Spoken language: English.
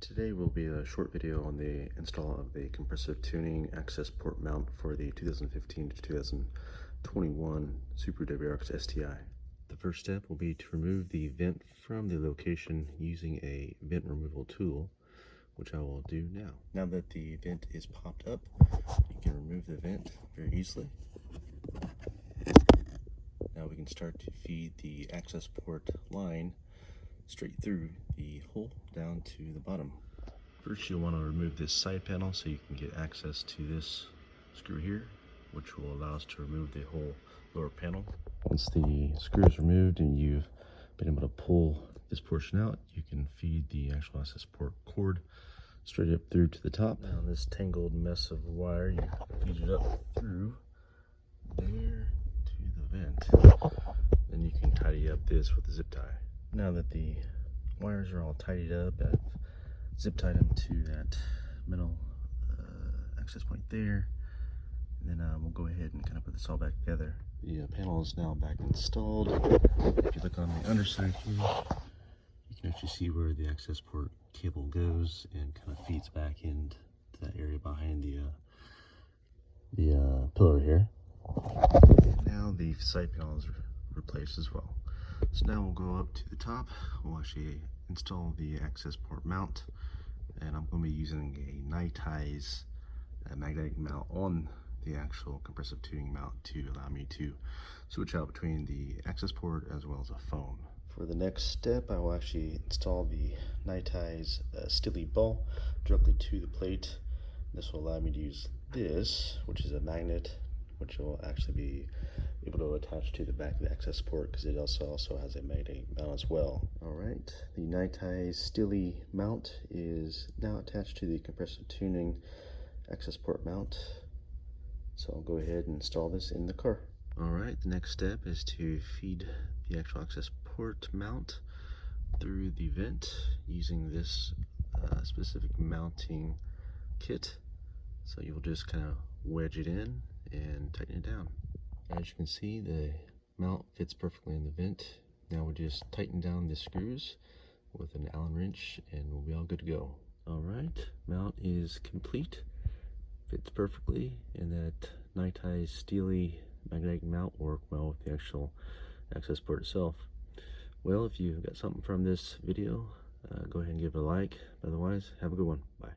Today will be a short video on the install of the compressive tuning Accessport mount for the 2015 to 2021 Subaru WRX STI. The first step will be to remove the vent from the location using a vent removal tool, which I will do now. Now that the vent is popped up, you can remove the vent very easily. Now we can start to feed the Accessport line straight through the hole down to the bottom. First, you'll want to remove this side panel so you can get access to this screw here, which will allow us to remove the whole lower panel. Once the screw is removed and you've been able to pull this portion out, you can feed the actual Accessport cord straight up through to the top. Now this tangled mess of wire, you feed it up through there to the vent. Then you can tidy up this with a zip tie. Now that the wires are all tidied up, I've zip tied them to that metal access point there, and then we'll go ahead and kind of put this all back together. The panel is now back installed. If you look on the underside here, you can actually see where the Accessport cable goes and kind of feeds back into that area behind the pillar here. Now the side panel is replaced as well. So now we'll go up to the top. We'll actually install the Accessport mount, and I'm going to be using a night-eyes magnetic mount on the actual compressive tuning mount to allow me to switch out between the Accessport as well as a phone. For the next step, I will actually install the night-eyes STI ball directly to the plate. This will allow me to use this, which is a magnet, which will actually be able to attach to the back of the Accessport because it also has a magnetic mount as well. Alright, the night-eyes STI mount is now attached to the compressive tuning Accessport mount. So I'll go ahead and install this in the car. Alright, the next step is to feed the actual Accessport mount through the vent using this specific mounting kit. So you'll just kind of wedge it in and tighten it down. As you can see, the mount fits perfectly in the vent. Now we just tighten down the screws with an Allen wrench and we'll be all good to go. Alright, mount is complete. Fits perfectly, and that night-eyes STI magnetic mount will work well with the actual Accessport itself. Well, if you got something from this video, go ahead and give it a like. Otherwise, have a good one. Bye.